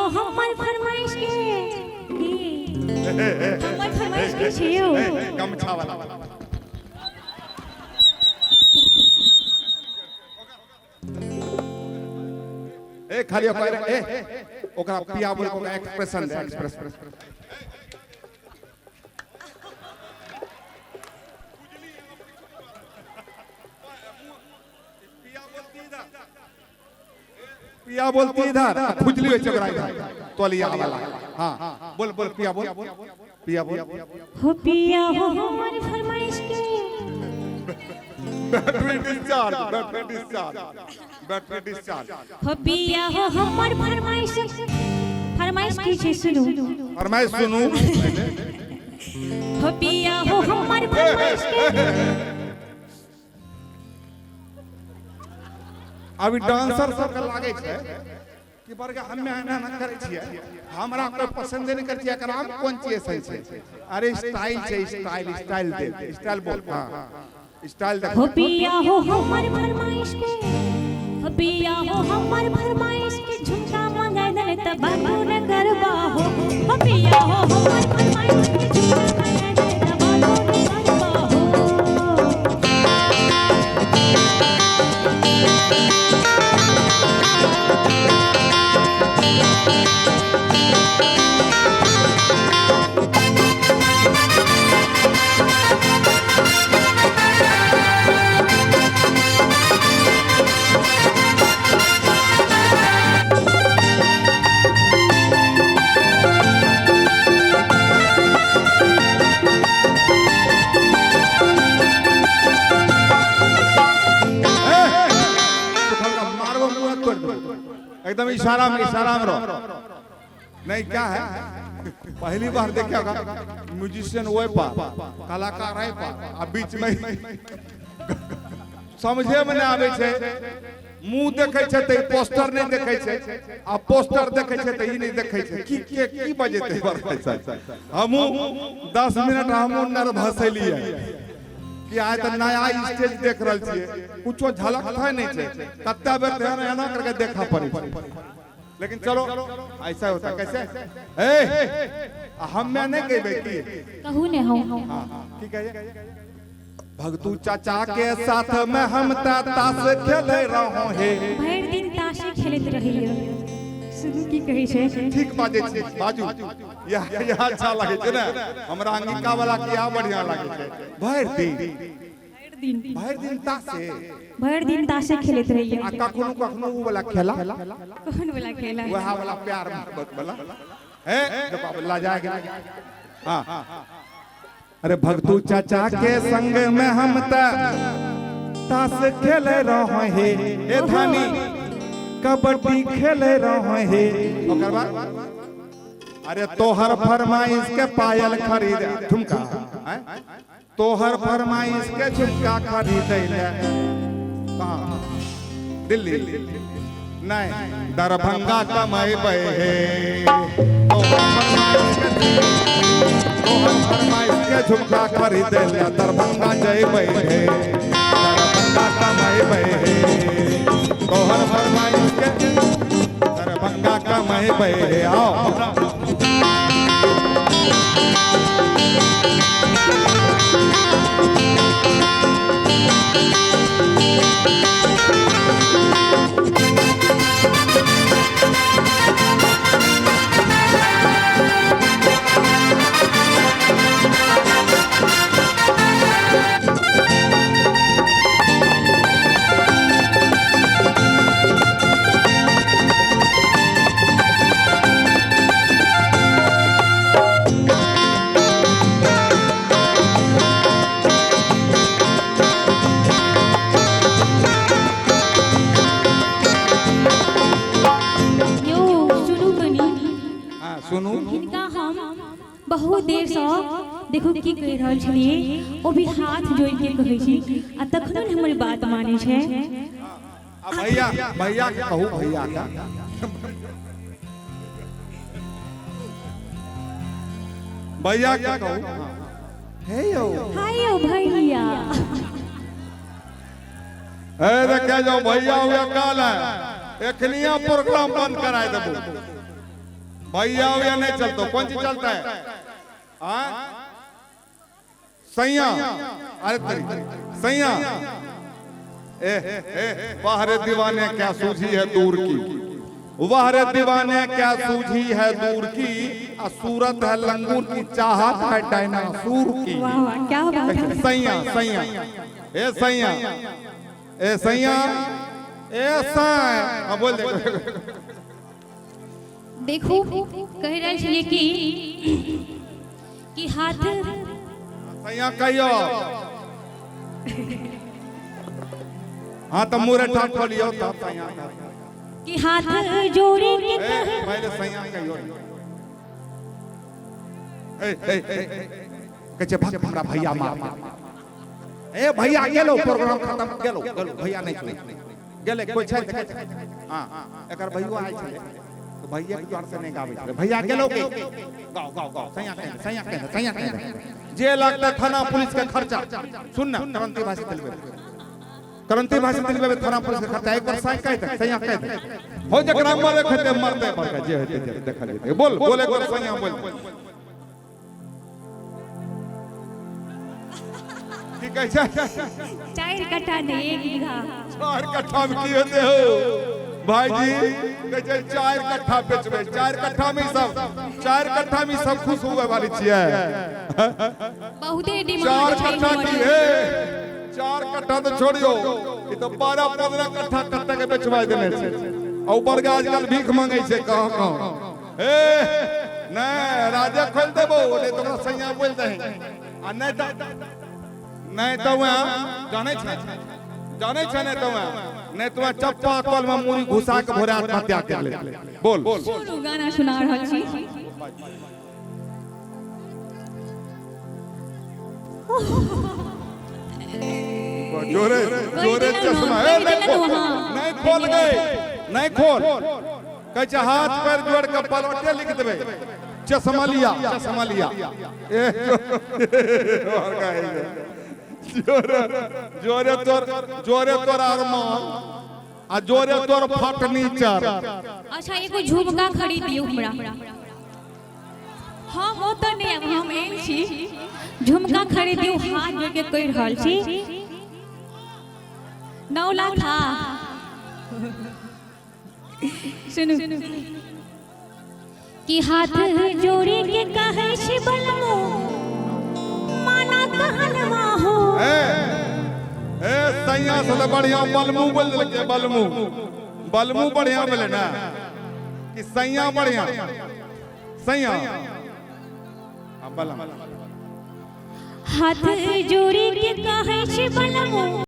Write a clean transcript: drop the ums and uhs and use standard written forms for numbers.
हो हमर फरमाइश के हमर फरमाइश के छियो गमछा वाला ए खाली ओकरा पिया बोल को एक्सप्रेशन दे एक्सप्रेस पिया बोलती इधर खुजली है चकरा इधर तोलिया वाला हां बोल बोल पिया बोल हो पिया हो हमारी फरमाइश के बैटरी डिस्चार्ज हो पिया हो हमारी फरमाइश की छे सुनो फरमाइश सुनू हो पिया हो हमारी फरमाइश के अभी डांसर सब लागे छे कि बरगा हम्मे एना न करे छियै हमरा कोई पसंद नहीं कर छियै एकरा में कोन चीज सही छै अरे स्टाइल छै स्टाइल दे स्टाइल बोल हां स्टाइल देख हो पिया हो हमारी फरमाइश के हो पिया हो हमारी फरमाइश के झुमका मंगा दे त बाबू न करबा हो पिया हो हमारी फरमाइश के झुमका मंगा दे त बाबू न करबा हो एकदम इशारा में रहो नहीं क्या है पहली बार देखा होगा म्यूजिशियन वो पा कलाकार है पा अब बीच में समझे में नहीं आवे छे मुंह देखे छे त पोस्टर नहीं देखे छे आ पोस्टर देखे छे त ई नहीं देखे छे की बजेते हम 10 मिनट हम नर्वस हलिए कि आज त नया स्टेज देख रहल छिए कुछो झलक था नहीं छे कत्ता बेर ध्यान एना करके देखा पड़ी लेकिन चलो ऐसा होता कैसे हम मैं नहीं कहबे की कहू ने हो ठीक है भगतू चाचा के साथ में हम ताश खेले रहो हे भर दिन ताश खेलत रहिए सुनु की कहि छे ठीक बाजे छी बाजू यह अच्छा लागे छै ना हमरा अंगिका वाला किया बढ़िया लागे छै भर दिन ताश खेलत रहिए आ कखनो उ वाला खेला कौन वाला खेला वह वाला प्यार मोहब्बत वाला जब अल्लाह जाएगा हां अरे भगतू चाचा के संग में हम ताश खेले रहो हे ए धानी कबड्डी खेले रहो हे ओकर बाद अरे तोहर फरमाइश के पायल खरीद झुमका तोहर फरमाइश के झुमका खरीद ले कहां दिल्ली नहीं दरभंगा कमाइबे हे तोहर फरमाइश के झुमका खरीद ले दरभंगा जइबे हे दरभंगा कमाइबे हे तोहर फरमाइश के दरभंगा कमाइबे हे आओ बहुत देर से देखो की कह रहल छलिए ओ भी हाथ जोड़ के कहै छी आ तखन हमर बात माने छै भैया भैया के कहू भैया का भैया क्या कहू हे यो हाय यो भैया ए देखे जो भैया हुआ काल है एखनिया प्रोग्राम बंद कराय देबो भैया हो या नहीं चलतो, कौन चीज चलता है? सैया, अरे तेरी सैया। वाह रे दीवाने क्या सूझी है दूर की, वाह रे दीवाने क्या सूझी है दूर की, सूरत है लंगूर की, चाहत है डायनासोर की। वाह वाह क्या बात है। सैया सैया, ए सैया, ए सैया, ऐसा है। बोल दे। देखो कह रहे छलिए कि हाथ सैया कहियो। हाँ तो मुरे ठाक खोलियो तब सैया कि हाथ जोड़ी के पहले सैया कहियो। कहे भक्त हमरा भैया मार। ए भैया गेलो, प्रोग्राम खत्म गेलो, गेलो भैया नहीं छले गेले कोई छै। हां एकर भैया आइ छले तो भैया के द्वार से नहीं गाबै छले। भैया गेलो के गाओ गाओ गाओ सैया कह, सैया कह, सैया कह। जे लगता थाना पुलिस के खर्चा सुन ना, क्रांति भाषा दिलबे, क्रांति भाषा दिलबे थाना पुलिस के खर्चा एक बार सैया कह, सैया कह हो जकरा मारे खते मरते बड़का जे हेते देख लेते। बोल बोल एक बार सैया बोल। ठीक है 4 कट्ठा नहीं 1 बीघा। 4 कट्ठा में की होते हो भाई जी? कहे 4 कट्ठा बेचबे, 4 कट्ठा में सब, 4 कट्ठा में सब खुश होवे वाली छिए। बहुते डिमांड 4 छै कट्ठा की है, 4 कट्ठा तो छोड़ियो, ये तो 12-15 कट्ठा कट्ठा के बेचवा देने छे। और ऊपर आजकल भीख मांगे छे कहां ए नहीं राजा खोल देबो, नहीं तो सैया बोल दे। आ नहीं तो जाने छे नहीं तो चप्पा कल में मुरी घुसा के भोरे आत्महत्या कर ले। बोल सुनो गाना सुना रहल छी। जोरे जोरे चश्मा नहीं खोल गए, नहीं खोल। कहे हाथ पैर जोड़ के पलवटे लिख देबे, चश्मा लिया, चश्मा लिया। जोरे तोर अरमान आ जोरे तोर फर्नीचर। अच्छा एगो झुमका खरीदियो हमरा। हम ओत नहीं, हम एम छी झुमका खरीदियो, हाथ जोड़ के कह रहल छी 9 लाख। सुनु कि हाथ जोड़ी के कहे छी बलमो माना कहनवा हो। ए सैया से बढ़िया बलमू बोल देलके, बलमू बलमू बढ़िया बोले ना कि सैया बढ़िया सैया। हाथ जोड़ी के कहे छी बलमो